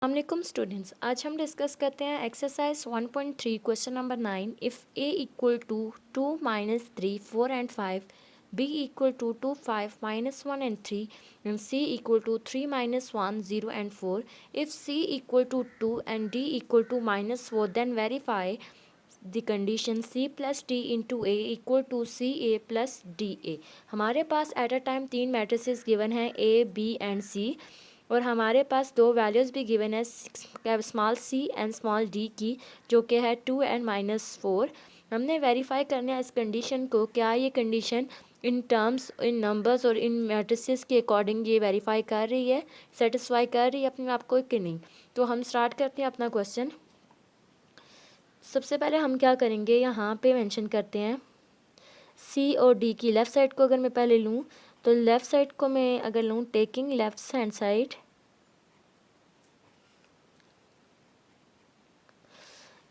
अस्सलाम स्टूडेंट्स, आज हम डिस्कस करते हैं exercise 1.3 question number 9। If A equal to 2 minus 3 4 and 5, B equal to 2 5 minus 1 and 3 and C equal to 3 minus 1 0 and 4, if c equal to 2 and d equal to minus 4, then verify the condition c plus d into A equal to C A plus D A. हमारे पास at a time 3 matrices given हैं A B and सी, और हमारे पास दो values भी given है small c and small d की, जो कि है 2 एंड -4। हमने वेरीफाई करना है इस कंडीशन को, क्या ये condition in terms, in numbers और इन मैट्रिसेस के अकॉर्डिंग ये वेरीफाई कर रही है, सेटिस्फाई कर रही है अपने आप को कि नहीं। तो हम स्टार्ट करते हैं अपना क्वेश्चन। सबसे पहले हम क्या करेंगे, यहाँ पे मेंशन करते हैं सी और डी की लेफ़्ट साइड को अगर मैं पहले लूँ, तो लेफ़्ट साइड को मैं अगर लूँ taking left hand side,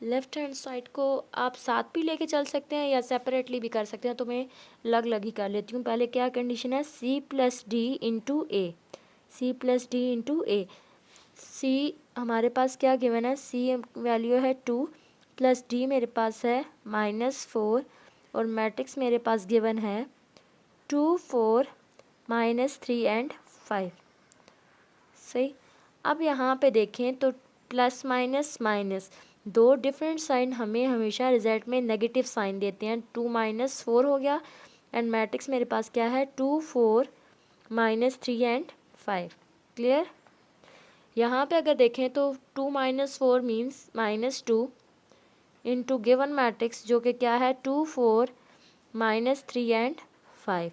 left hand side को आप साथ भी लेके चल सकते हैं या सेपरेटली भी कर सकते हैं, तो मैं अलग अलग ही कर लेती हूँ। पहले क्या कंडीशन है, सी plus d into A, C plus d into A. C हमारे पास क्या गिवन है, सी वैल्यू है 2 प्लस डी मेरे पास है -4, और मैट्रिक्स मेरे पास गिवन है 2 4 -3 एंड 5। सही। अब यहाँ पे देखें तो प्लस माइनस माइनस, दो डिफरेंट साइन हमें हमेशा रिजल्ट में नेगेटिव साइन देते हैं। 2 -4 हो गया, एंड मैट्रिक्स मेरे पास क्या है 2 4 -3 एंड 5। क्लियर। यहाँ पे अगर देखें तो 2 -4 मीन्स -2 इंटू गिवन मैट्रिक्स, जो कि क्या है 2 4 -3 एंड 5।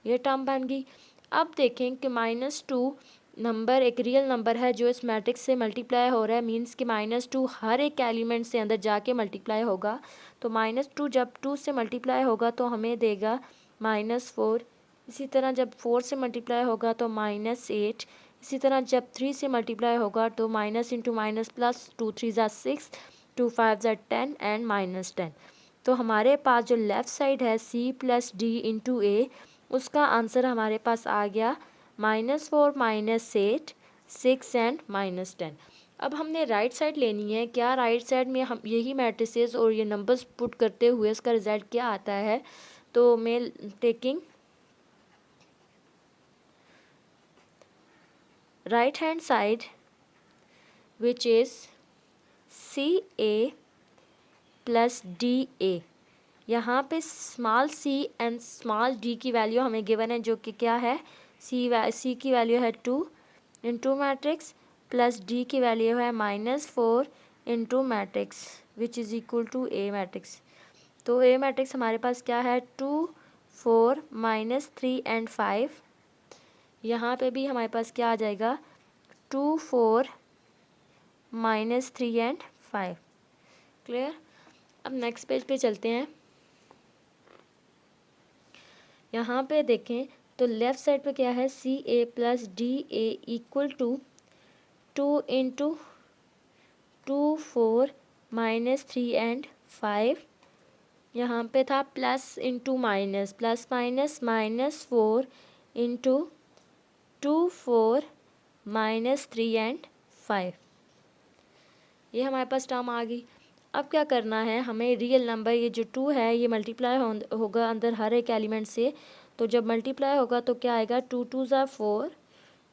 ये टर्म बन गई। अब देखें कि -2 नंबर एक रियल नंबर है जो इस मैट्रिक्स से मल्टीप्लाई हो रहा है, मींस कि -2 हर एक एलिमेंट से अंदर जाके मल्टीप्लाई होगा। तो -2 जब 2 से मल्टीप्लाई होगा तो हमें देगा -4। इसी तरह जब 4 से मल्टीप्लाई होगा तो -8। इसी तरह जब 3 से मल्टीप्लाई होगा तो माइनस इंटू माइनस प्लस, 2 3 ज़ा 6, 2 5 ज़ा 10 एंड -10। तो हमारे पास जो लेफ़्ट साइड है सी प्लस डी इंटू ए, उसका आंसर हमारे पास आ गया -4 -8 6 एंड -10। अब हमने राइट साइड लेनी है। क्या राइट साइड में हम यही मैट्रिसेस और ये नंबर्स पुट करते हुए इसका रिज़ल्ट क्या आता है, तो मैं taking right hand side which is c A plus D A. यहाँ पे small c and small d की वैल्यू हमें गिवन है, जो कि क्या है सी की वैल्यू है 2 इंटू मैट्रिक्स प्लस डी की वैल्यू है -4 into matrix which is equal to A matrix. तो ए मैट्रिक्स हमारे पास क्या है 2 4 -3 एंड 5। यहाँ पे भी हमारे पास क्या आ जाएगा 2 4 -3 एंड 5। क्लियर। अब नेक्स्ट पेज पे चलते हैं। यहाँ पे देखें तो लेफ़्ट साइड पे क्या है, C A plus D A equal to 2 into 2 4 -3 and 5। यहाँ पे था plus into minus, plus minus -4 into 2 4 -3 and 5। ये हमारे पास टर्म आ गई। अब क्या करना है, हमें रियल नंबर ये जो 2 है ये मल्टीप्लाई होगा अंदर हर एक एलिमेंट से। तो जब मल्टीप्लाई होगा तो क्या आएगा 2 2 ज़ा 4,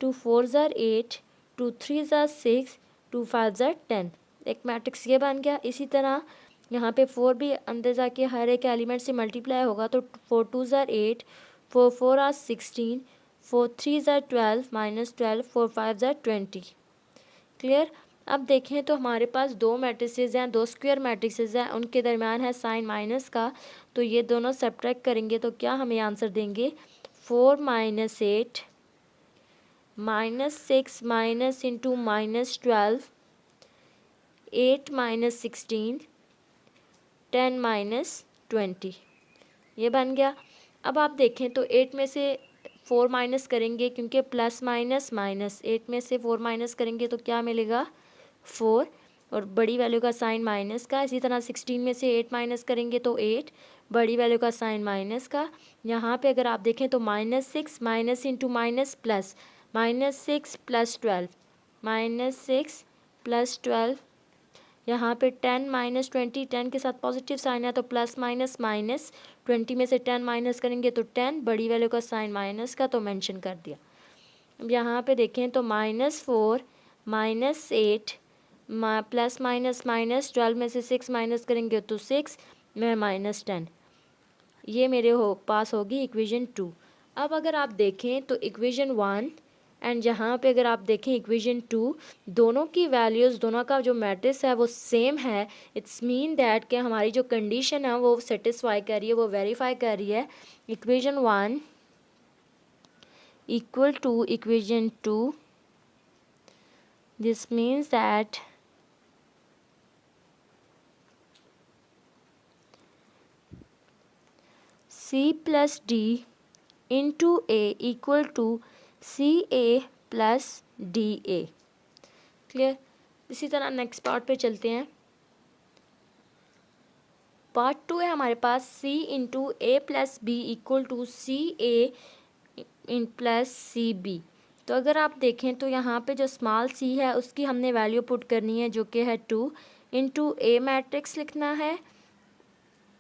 2 4 ज़ा 8, 2 3 ज़ा 6, 2 5 ज़ा 10। एक मैट्रिक्स ये बन गया। इसी तरह यहाँ पे 4 भी अंदर जाके हर एक एलिमेंट से मल्टीप्लाई होगा, तो 4 2 ज़ा 8, 4 4 ज़ा 16, 4 3 ज़ा 12 -12, 4 5 ज़ा 20। क्लियर। अब देखें तो हमारे पास दो मैट्रिसेस हैं, दो स्क्वायर मैट्रिसेस हैं, उनके दरमियान है साइन माइनस का। तो ये दोनों सब्ट्रैक्ट करेंगे तो क्या हमें आंसर देंगे 4 -8 -6 माइनस इंटू -12, 8 -16, 10 -20। ये बन गया। अब आप देखें तो 8 में से 4 माइनस करेंगे, क्योंकि प्लस माइनस माइनस, 8 में से 4 माइनस करेंगे तो क्या मिलेगा 4, और बड़ी वैल्यू का साइन माइनस का। इसी तरह 16 में से 8 माइनस करेंगे तो 8, बड़ी वैल्यू का साइन माइनस का। यहाँ पे अगर आप देखें तो -6 माइनस इंटू माइनस प्लस, -6 + 12, -6 + 12, यहाँ पे 10 - 20, 10 के साथ पॉजिटिव साइन है तो प्लस माइनस माइनस, 20 में से 10 माइनस करेंगे तो 10, बड़ी वैल्यू का साइन माइनस का तो मेंशन कर दिया। अब यहाँ पे देखें तो -4 -8 प्लस माइनस माइनस, 12 में से 6 माइनस करेंगे तो 6 में -10, ये मेरे पास होगी इक्वेशन 2। अब अगर आप देखें तो इक्वेशन 1 एंड यहाँ पे अगर आप देखें इक्वेशन 2, दोनों की वैल्यूज़, दोनों का जो मैट्रिक्स है वो सेम है। इट्स मीन दैट कि हमारी जो कंडीशन है वो सेटिस्फाई कर रही है, वो वेरीफाई कर रही है। Equation 1 equal to equation 2, this means that C plus D into A equal to CA plus DA। Clear. इसी तरह नेक्स्ट पार्ट पे चलते हैं। पार्ट 2 है हमारे पास C into A plus B equal to C A इन प्लस सी बी। तो अगर आप देखें तो यहाँ पे जो स्मॉल c है उसकी हमने वैल्यू पुट करनी है, जो कि है 2 इंटू A मैट्रिक्स लिखना है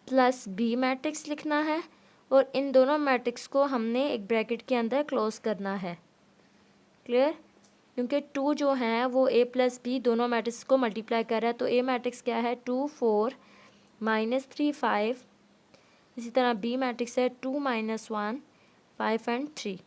प्लस B मैट्रिक्स लिखना है, और इन दोनों मैट्रिक्स को हमने एक ब्रैकेट के अंदर क्लोज करना है। क्लियर। क्योंकि 2 जो है वो A प्लस बी दोनों मैट्रिक्स को मल्टीप्लाई कर रहा है, तो A मैट्रिक्स क्या है 2 4 -3 5, इसी तरह B मैट्रिक्स है 2 - 1 5 एंड 3।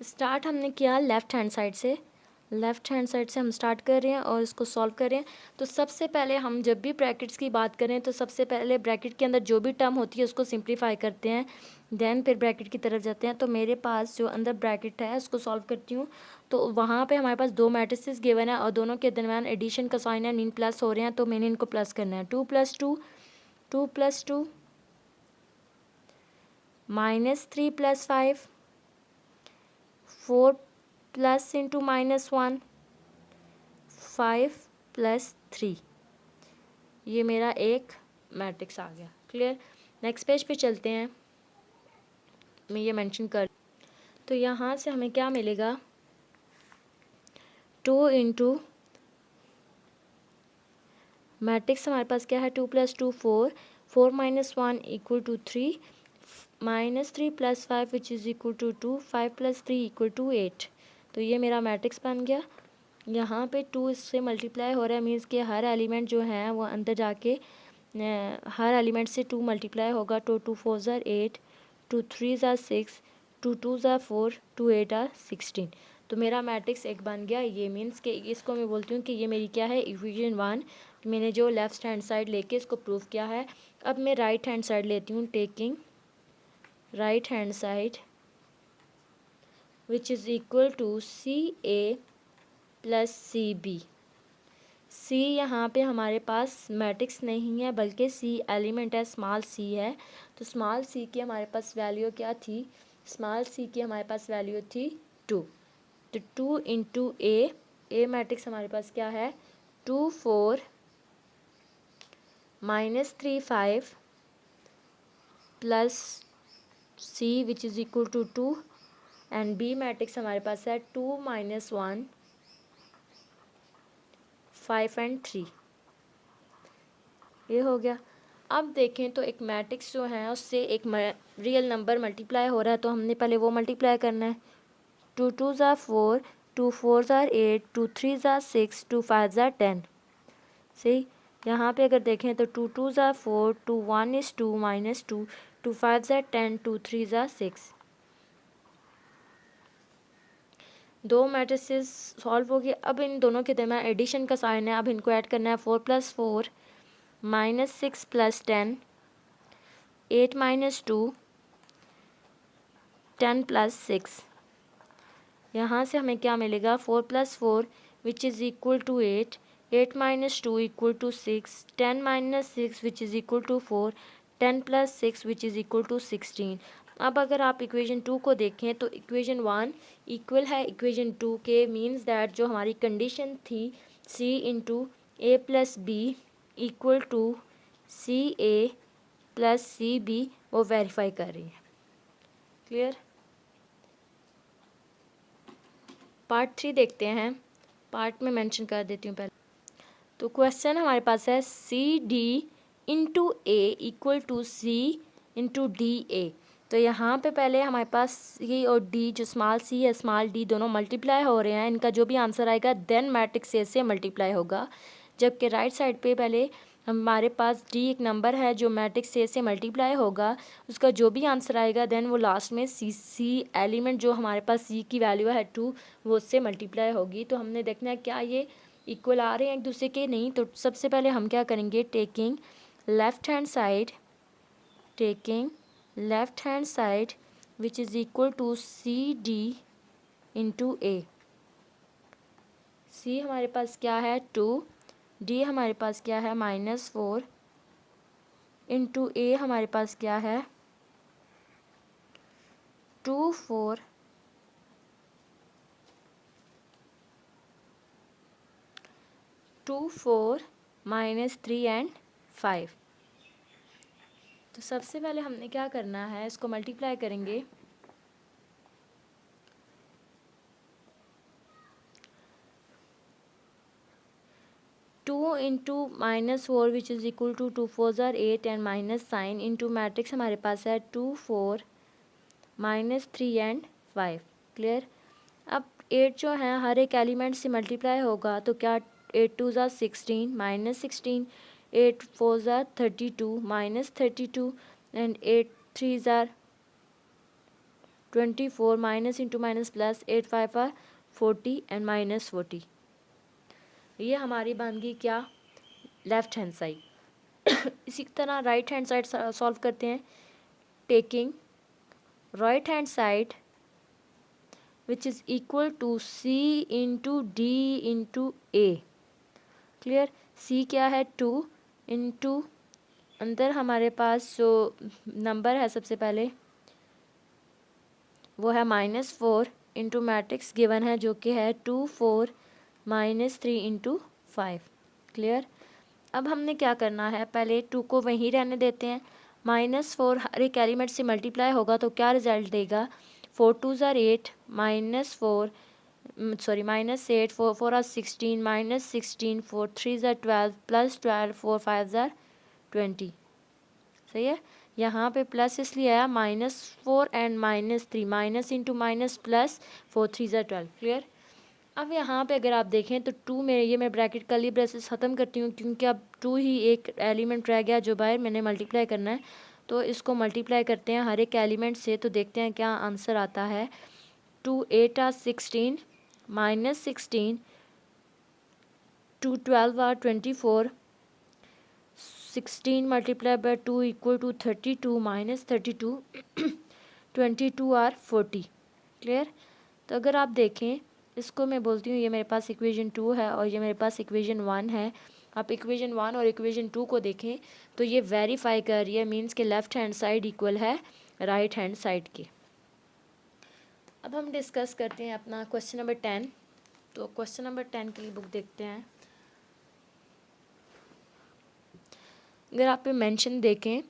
स्टार्ट हमने किया लेफ़्ट हैंड साइड से, हम स्टार्ट कर रहे हैं और इसको सॉल्व कर रहे हैं। तो सबसे पहले हम जब भी ब्रैकेट्स की बात करें तो सबसे पहले ब्रैकेट के अंदर जो भी टर्म होती है उसको सिंप्लीफाई करते हैं, देन फिर ब्रैकेट की तरफ जाते हैं। तो मेरे पास जो अंदर ब्रैकेट है उसको सॉल्व करती हूँ। तो वहाँ पे हमारे पास 2 मैट्रिसेस गिवन है और दोनों के दरमियान एडिशन का साइन है, मीन प्लस हो रहे हैं, तो मैंने इनको प्लस करना है। 2 + 2 2 + 2 -3 + 5 4 प्लस इंटू -1 5 + 3, ये मेरा एक मैट्रिक्स आ गया। क्लियर। नेक्स्ट पेज पे चलते हैं, मैं ये मेंशन कर, तो यहाँ से हमें क्या मिलेगा 2 इंटू मैट्रिक्स हमारे पास क्या है 2 + 2 4 4 - 1 = 3 -3 + 5 विच इज़ इक्वल टू 2 5 + 3 = 8। तो ये मेरा मैट्रिक्स बन गया। यहाँ पे 2 इससे मल्टीप्लाई हो रहा है, मीन्स कि हर एलिमेंट जो है वो अंदर जाके हर एलिमेंट से 2 मल्टीप्लाई होगा। 2 2 4 ज़ार 8, 2 3 ज़ार 6, 2 2 ज़ार 4, 2 8 ज़ार 16। तो मेरा मैट्रिक्स एक बन गया। ये मीन्स कि इसको मैं बोलती हूँ कि ये मेरी क्या है इक्वेशन 1। मैंने जो लेफ़्ट हैंड साइड लेके इसको प्रूव किया है। अब मैं राइट हैंड साइड लेती हूँ, taking right hand side which is equal to C A plus C B. C यहाँ पे हमारे पास मैट्रिक्स नहीं है बल्कि सी एलिमेंट है, स्मॉल सी है। तो स्मॉल सी की हमारे पास वैल्यू क्या थी, स्मॉल सी की हमारे पास वैल्यू थी 2। तो 2 इंटू ए मैट्रिक्स हमारे पास क्या है 2 4 -3 5 plus C which is equal to 2, and B matrix हमारे पास है 2 - 1 5 एंड 3। ये हो गया। अब देखें तो एक मैट्रिक्स जो है उससे एक रियल नंबर मल्टीप्लाई हो रहा है, तो हमने पहले वो मल्टीप्लाई करना है। 2 2 ज़ार 4, 2 4 ज़ार 8, 2 3 ज़ार 6, 2 5 ज़ार 10। सही। यहाँ पे अगर देखें तो 2 2 ज़ार 4, 2 1 is 2 - 2, 2 5 ज़ार 10, 2 3 ज़ार 6। दो मैट्रिसेस सॉल्व हो गए। अब इन दोनों के दरमियान एडिशन का साइन है, अब इनको ऐड करना है। 4 + 4 -6 + 10, 8 - 2 10 + 6। यहाँ से हमें क्या मिलेगा 4 + 4 which is equal to 8, 8 - 2 = 6, 10 - 6 which is equal to 4, 10 + 6 which is equal to 16। अब अगर आप इक्वेशन 2 को देखें तो इक्वेशन 1 इक्वल है इक्वेशन 2 के, मीन्स दैट जो हमारी कंडीशन थी C into A plus B equal to C A plus C B, वो वेरीफाई कर रही है। क्लियर। पार्ट 3 देखते हैं। पार्ट में मेंशन कर देती हूँ पहले। तो क्वेश्चन हमारे पास है c D into A equal to C into d A. तो यहाँ पे पहले हमारे पास सी और डी, जो स्मॉल सी है स्मॉल डी, दोनों मल्टीप्लाई हो रहे हैं। इनका जो भी आंसर आएगा देन मैट्रिक्स ए से मल्टीप्लाई होगा। जबकि राइट साइड पे पहले हमारे पास डी एक नंबर है जो मैट्रिक्स ए से मल्टीप्लाई होगा, उसका जो भी आंसर आएगा देन वो लास्ट में सी एलिमेंट जो हमारे पास सी की वैल्यू है 2 वो उससे मल्टीप्लाई होगी। तो हमने देखना है क्या ये इक्वल आ रहे हैं एक दूसरे के, नहीं। तो सबसे पहले हम क्या करेंगे, taking left hand side which is equal to C D into A. C हमारे पास क्या है 2, डी हमारे पास क्या है -4 इंटू ए हमारे पास क्या है 2 4 2 4 -3 एंड 5। तो सबसे पहले हमने क्या करना है, इसको मल्टीप्लाई करेंगे। Two into -4 which is equal to 2 4 8 and minus sign into matrix हमारे पास है 2 4 -3 एंड 5। क्लियर। अब 8 जो है हर एक एलिमेंट से मल्टीप्लाई होगा, तो क्या 8 2 16 -16, 8 4 32 -32 and 8 3 24 minus into minus plus 8 5 40 and -40। ये हमारी बन गई क्या, लेफ्ट हैंड साइड। इसी तरह राइट हैंड साइड सॉल्व करते हैं। Taking right hand side which is equal to C into D into A. Clear. C क्या है 2 इंटू अंदर हमारे पास जो नंबर है सबसे पहले वो है -4 इंटू मैट्रिक्स गिवन है जो कि है 2 4 -3 इंटू 5। क्लियर। अब हमने क्या करना है, पहले 2 को वहीं रहने देते हैं। -4 हर एक एलिमेंट से मल्टीप्लाई होगा तो क्या रिजल्ट देगा, 4 2 8 -4 सॉरी -8 4 4 16 -16 4 3 12 +12 4 5 20। सही है। यहाँ पे प्लस इसलिए आया -4 and -3, minus into minus plus 4 3 12। Clear. अब यहाँ पे अगर आप देखें तो 2 में ये मैं ब्रैकेट कर्ली ब्रेसेस ख़त्म करती हूँ क्योंकि अब 2 ही एक एलिमेंट रह गया जो बाहर मैंने मल्टीप्लाई करना है। तो इसको मल्टीप्लाई करते हैं हर एक एलिमेंट से, तो देखते हैं क्या आंसर आता है। 2 8 16 -16 2 12 24 16 multiply by 2 equal to 32 -32 22 40। Clear. तो अगर आप देखें इसको मैं बोलती हूँ ये मेरे पास इक्वेशन 2 है और ये मेरे पास इक्वेशन 1 है। आप इक्वेशन 1 और इक्वेशन 2 को देखें तो ये वेरीफाई कर रही है, मीन्स के लेफ़्ट हैंड साइड इक्वल है राइट हैंड साइड के। अब हम डिस्कस करते हैं अपना क्वेश्चन नंबर 10। तो क्वेश्चन नंबर 10 के लिए बुक देखते हैं। अगर आप पे मेंशन देखें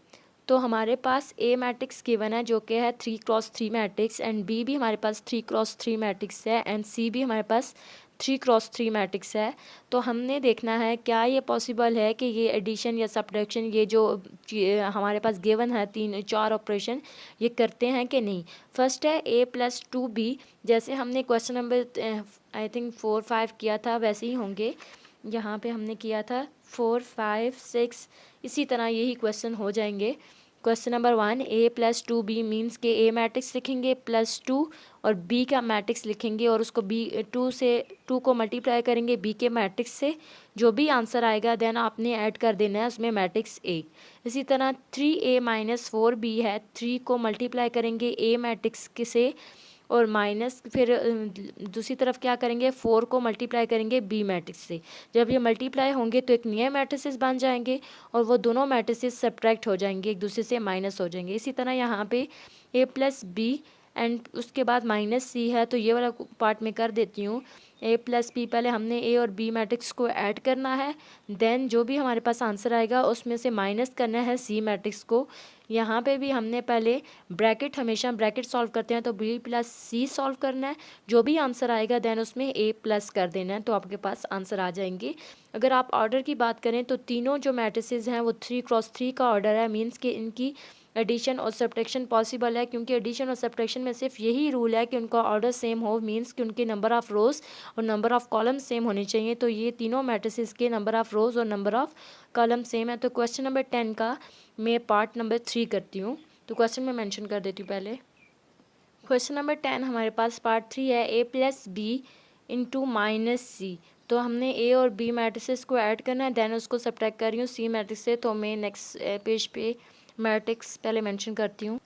तो हमारे पास ए मैट्रिक्स गिवन है जो कि है 3 क्रॉस 3 मैट्रिक्स एंड बी भी हमारे पास 3 क्रॉस 3 मैट्रिक्स है एंड सी भी हमारे पास 3 क्रॉस 3 मैट्रिक्स है। तो हमने देखना है क्या ये पॉसिबल है कि ये एडिशन या सब्ट्रैक्शन ये जो हमारे पास गिवन है 3 4 ऑपरेशन ये करते हैं कि नहीं। फर्स्ट है a + 2b, जैसे हमने क्वेश्चन नंबर आई थिंक 4 5 किया था वैसे ही होंगे। यहाँ पे हमने किया था 4 5 6, इसी तरह यही क्वेश्चन हो जाएंगे। Question number 1 a + 2b means के a मैट्रिक्स लिखेंगे +2 और b का मैट्रिक्स लिखेंगे और उसको b 2 से 2 को मल्टीप्लाई करेंगे b के मैट्रिक्स से, जो भी आंसर आएगा देन आपने ऐड कर देना है उसमें मैट्रिक्स a। इसी तरह 3a - 4b है, 3 को मल्टीप्लाई करेंगे a मैट्रिक्स के से और माइनस फिर दूसरी तरफ क्या करेंगे 4 को मल्टीप्लाई करेंगे बी मैट्रिक्स से। जब ये मल्टीप्लाई होंगे तो एक नए मैट्रिसेस बन जाएंगे और वो दोनों मैट्रिसेस सब्ट्रैक्ट हो जाएंगे, एक दूसरे से माइनस हो जाएंगे। इसी तरह यहाँ पे a + b एंड उसके बाद -c है, तो ये वाला पार्ट में कर देती हूँ। a + b पहले हमने a और b मैट्रिक्स को ऐड करना है, देन जो भी हमारे पास आंसर आएगा उसमें से माइनस करना है c मैट्रिक्स को। यहाँ पे भी हमने पहले ब्रैकेट, हमेशा ब्रैकेट सॉल्व करते हैं तो बी प्लस सी सॉल्व करना है, जो भी आंसर आएगा देन उसमें ए प्लस कर देना है, तो आपके पास आंसर आ जाएंगे। अगर आप ऑर्डर की बात करें तो तीनों जो मैट्रिसेस हैं वो 3x3 का ऑर्डर है, मीन्स कि इनकी एडिशन और सब्ट्रैक्शन पॉसिबल है, क्योंकि एडिशन और सब्ट्रैक्शन में सिर्फ यही रूल है कि उनका ऑर्डर सेम हो, मीन्स कि उनके नंबर ऑफ़ रोज़ और नंबर ऑफ़ कॉलम सेम होने चाहिए। तो ये तीनों मैट्रिसेस के नंबर ऑफ़ रोज़ और नंबर ऑफ़ कॉलम सेम है। तो क्वेश्चन नंबर 10 का मैं पार्ट नंबर 3 करती हूँ, तो क्वेश्चन में मेंशन कर देती हूँ पहले। क्वेश्चन नंबर 10 हमारे पास पार्ट 3 है, ए प्लस बी इंटू माइनस सी। तो हमने ए और बी मैट्रिसेस को ऐड करना है, देन उसको सब्ट्रैक्ट कर रही हूँ सी मैट्रिक्स से। तो मैं नेक्स्ट पेज पे मैट्रिक्स पहले मेंशन करती हूँ।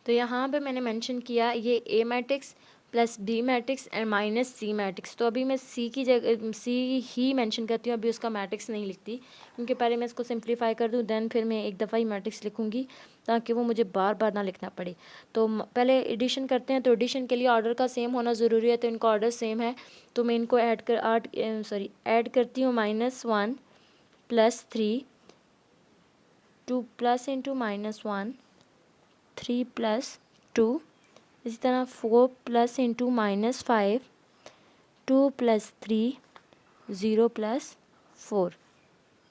तो यहाँ पे मैंने मेंशन किया ये A matrix plus B matrix and minus C matrix. तो अभी मैं सी की जगह सी ही मेंशन करती हूँ, अभी उसका मैट्रिक्स नहीं लिखती, क्योंकि पहले मैं इसको सिंप्लीफाई कर दूँ, देन फिर मैं एक दफ़ा ही मैट्रिक्स लिखूँगी ताकि वो मुझे बार बार ना लिखना पड़े। तो पहले एडिशन करते हैं, तो एडिशन के लिए ऑर्डर का सेम होना ज़रूरी है, तो इनका ऑर्डर सेम है, तो मैं इनको ऐड करती हूँ -1 + 3 2 प्लस इंटू -1 3 + 2, इसी तरह 4 plus into -5 2 + 3 0 + 4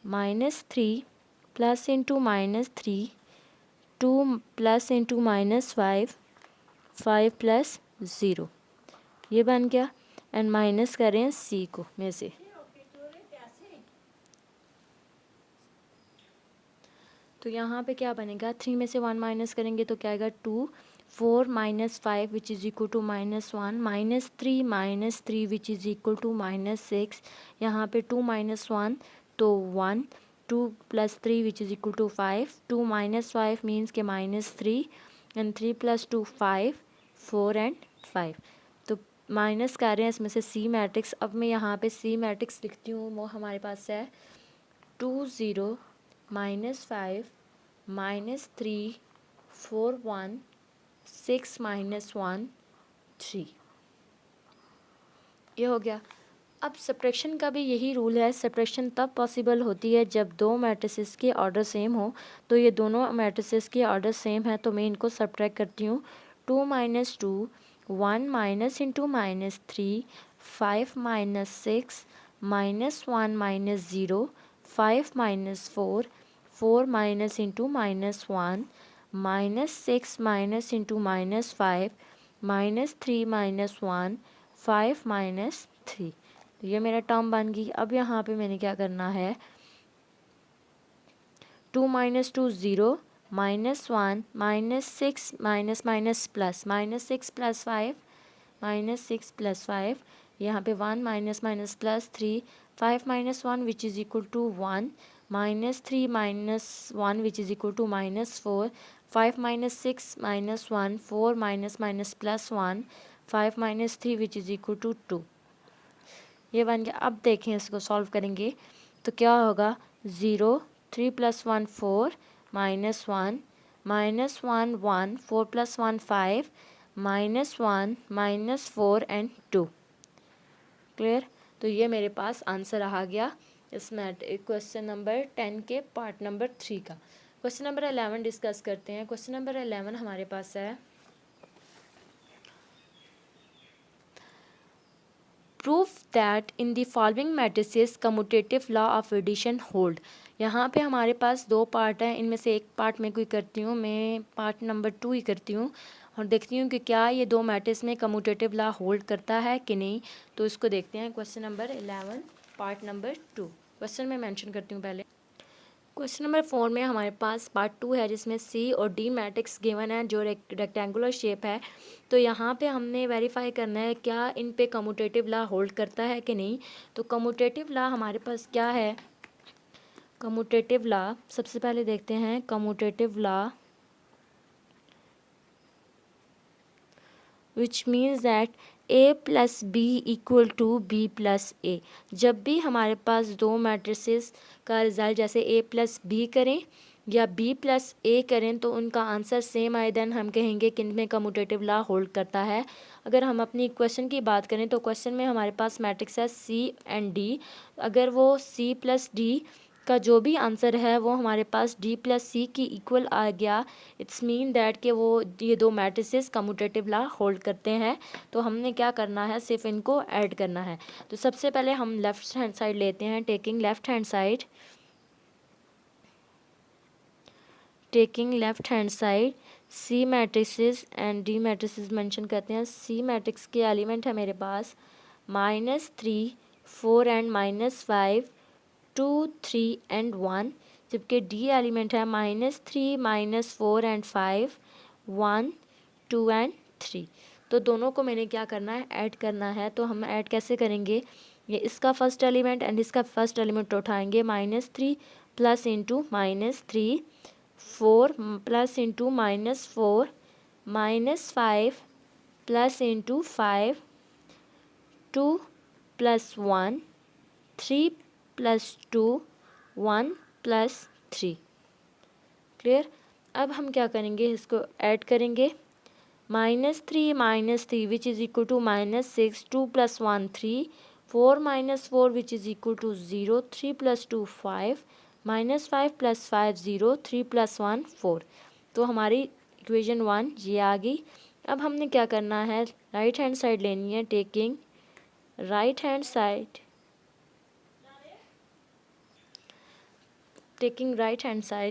-3 plus into -3 2 plus into -5 5 + 0, ये बन गया। एंड माइनस करें सी को में से, तो यहाँ पे क्या बनेगा, 3 में से 1 माइनस करेंगे तो क्या आएगा 2, 4 - 5 which is equal to -1, -3 which is equal to -6, यहाँ पे 2 - 1 तो 1, 2 + 3 which is equal to 5, 2 - 5 means के -3 एंड 3 + 2 5, 4 एंड 5। तो माइनस कर रहे हैं इसमें से सी मैट्रिक्स। अब मैं यहाँ पे सी मैट्रिक्स लिखती हूँ, वो हमारे पास है 2 0 -5 -3 4 1 6 -1 3, ये हो गया। अब सब्ट्रैक्शन का भी यही रूल है, सब्ट्रैक्शन तब पॉसिबल होती है जब दो मैट्रिसेस के ऑर्डर सेम हो। तो ये दोनों मैट्रिसेस के ऑर्डर सेम है, तो मैं इनको सब्ट्रैक्ट करती हूँ। 2 - 2 1 - इंटू -3 5 - 6 -1 - 0 5 - 4 4 - इंटू -1 -6 - इंटू -5 -3 - 1 5 - 3, तो ये मेरा टर्म बन गई। अब यहाँ पे मैंने क्या करना है, 2 - 2 0 -1 -6 माइनस प्लस -6 + 5 -6 + 5, यहाँ पे 1 minus plus 3 5 - 1 which is equal to 1 -3 - 1 which is equal to -4 5 - 6 - 1 4 minus plus 1 5 - 3 which is equal to 2, ये बन गया। अब देखें इसको सॉल्व करेंगे तो क्या होगा, 0 3 + 1 4 -1 -1 1 4 + 1 5 -1 -4 एंड 2, क्लियर। तो ये मेरे पास आंसर आ गया इस क्वेश्चन नंबर 10 के पार्ट नंबर 3 का। क्वेश्चन नंबर 11 डिस्कस करते हैं। क्वेश्चन नंबर 11 हमारे पास है, proof that in the following matrices commutative law of addition hold. यहाँ पे हमारे पास दो पार्ट हैं, इनमें से एक पार्ट मैं कोई करती हूँ, मैं पार्ट नंबर 2 ही करती हूँ और देखती हूँ कि क्या ये दो मैट्रिक्स में कम्यूटेटिव लॉ होल्ड करता है कि नहीं। तो इसको देखते हैं। Question number 11 part number 2, question मैं मेंशन करती हूँ पहले। क्वेश्चन नंबर 4 में हमारे पास पार्ट 2 है, जिसमें सी और डी मैट्रिक्स गिवन है जो रेक्टेंगुलर शेप है। तो यहाँ पे हमने वेरीफाई करना है क्या इन पे कम्यूटेटिव लॉ होल्ड करता है कि नहीं। तो कम्यूटेटिव लॉ हमारे पास क्या है, कम्यूटेटिव लॉ सबसे पहले देखते हैं। Commutative law which means that a + b = b + a। जब भी हमारे पास दो मैट्रिसेस का रिज़ल्ट जैसे a + b करें या b + a करें तो उनका आंसर सेम आए, देन हम कहेंगे कि इनमें कम्यूटेटिव लॉ होल्ड करता है। अगर हम अपनी क्वेश्चन की बात करें तो क्वेश्चन में हमारे पास मैट्रिक्स है c एंड d। अगर वो c + d का जो भी आंसर है वो हमारे पास डी प्लस सी की इक्वल आ गया। इट्स मीन दैट कि वो ये दो मैट्रिसेस कम्यूटेटिव लॉ होल्ड करते हैं। तो हमने क्या करना है, सिर्फ इनको ऐड करना है। तो सबसे पहले हम लेफ्ट हैंड साइड लेते हैं, taking left hand side, C matrices and D matrices mention करते हैं। सी मैट्रिक्स के एलिमेंट है मेरे पास -3, 4 एंड -5, 2, 3 एंड 1, जबकि डी एलिमेंट है -3, -4 एंड 5, 1, 2 एंड 3। तो दोनों को मैंने क्या करना है, ऐड करना है। तो हम ऐड कैसे करेंगे, ये इसका फर्स्ट एलिमेंट एंड इसका फर्स्ट एलिमेंट उठाएंगे, -3 plus into -3, 4 plus into -4, -5 plus into 5, 2 plus 1, 3 plus 2, 1 plus 3। Clear. अब हम क्या करेंगे, इसको ऐड करेंगे, -3 which is equal to -6, 2 plus 1 3, 4 -4 which is equal to 0, 3 plus 2 5, -5 plus 5 0, 3 plus 1 4। तो हमारी इक्वेशन 1 ये आ गई। अब हमने क्या करना है, राइट हैंड साइड लेनी है, टेकिंग राइट हैंड साइड,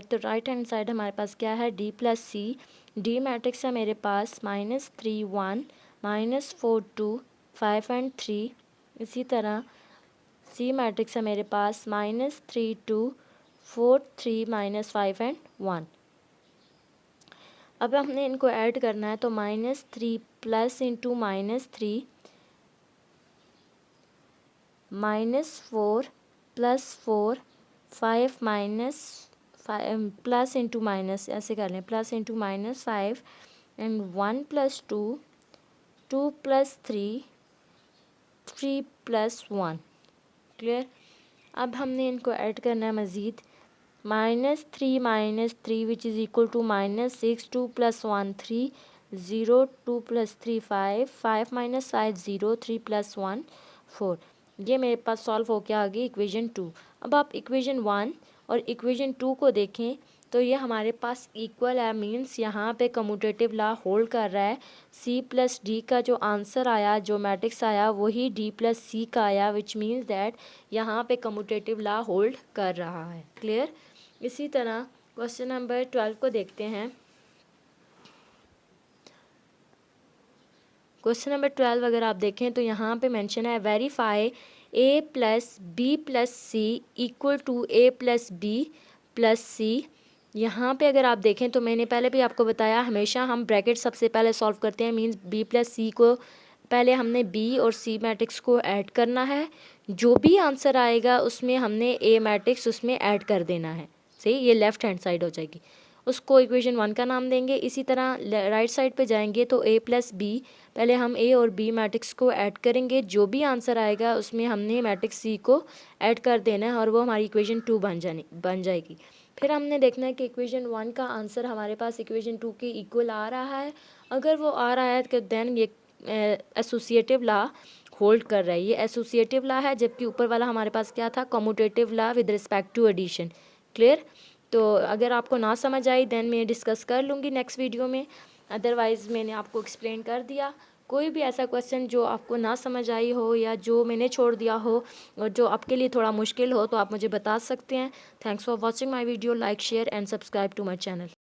तो राइट हैंड साइड हमारे पास क्या है, डी प्लस सी। डी मैट्रिक्स है मेरे पास -3 1, -4 2, 5 एंड 3। इसी तरह सी मैट्रिक्स है मेरे पास -3 2, 4 3, -5 एंड 1। अब हमने इनको ऐड करना है, तो -3 plus into -3, -4 plus 4, 5 minus 5 plus into minus, ऐसे कर लें, plus into -5 and 1 plus 2, 2 plus 3, 3 plus 1। Clear. अब हमने इनको ऐड करना है मज़ीद, -3 which is equal to -6, 2 plus 1 3, 0, 2 plus 3 5, 5 minus 5 0, 3 plus 1 4। ये मेरे पास सॉल्व हो के आ गई इक्वेशन 2। अब आप इक्वेशन 1 और इक्वेशन 2 को देखें तो ये हमारे पास इक्वल है, मींस यहाँ पे कम्यूटेटिव लॉ होल्ड कर रहा है। सी प्लस डी का जो आंसर आया, जो मैट्रिक्स आया, वही डी प्लस सी का आया, विच मीन्स दैट यहाँ पे कम्यूटेटिव लॉ होल्ड कर रहा है। क्लियर। इसी तरह क्वेश्चन नंबर 12 को देखते हैं। क्वेश्चन नंबर 12 अगर आप देखें तो यहाँ पे मेंशन है, verify a plus B plus C equal to a plus B plus C. यहाँ पे अगर आप देखें तो मैंने पहले भी आपको बताया, हमेशा हम ब्रैकेट सबसे पहले सॉल्व करते हैं, मींस b प्लस सी को पहले हमने b और c मैट्रिक्स को ऐड करना है। जो भी आंसर आएगा उसमें हमने a मैट्रिक्स उसमें ऐड कर देना है। सही, ये लेफ़्ट हैंड साइड हो जाएगी, उसको इक्वेशन 1 का नाम देंगे। इसी तरह राइट साइड पे जाएंगे तो a प्लस बी, पहले हम a और b मैट्रिक्स को ऐड करेंगे। जो भी आंसर आएगा उसमें हमने मैट्रिक्स c को ऐड कर देना है और वो हमारी इक्वेशन 2 बन जाएगी। फिर हमने देखना है कि इक्वेशन 1 का आंसर हमारे पास इक्वेशन 2 के इक्वल आ रहा है। अगर वो आ रहा है तो देन ये एसोसिएटिव लॉ होल्ड कर रहा है। ये एसोसिएटिव लॉ है, जबकि ऊपर वाला हमारे पास क्या था, commutative law with respect to addition. Clear. तो अगर आपको ना समझ आई देन मैं डिस्कस कर लूँगी नेक्स्ट वीडियो में, अदरवाइज़ मैंने आपको एक्सप्लेन कर दिया। कोई भी ऐसा क्वेश्चन जो आपको ना समझ आई हो या जो मैंने छोड़ दिया हो और जो आपके लिए थोड़ा मुश्किल हो तो आप मुझे बता सकते हैं। Thanks for watching my video, like share and subscribe to my channel.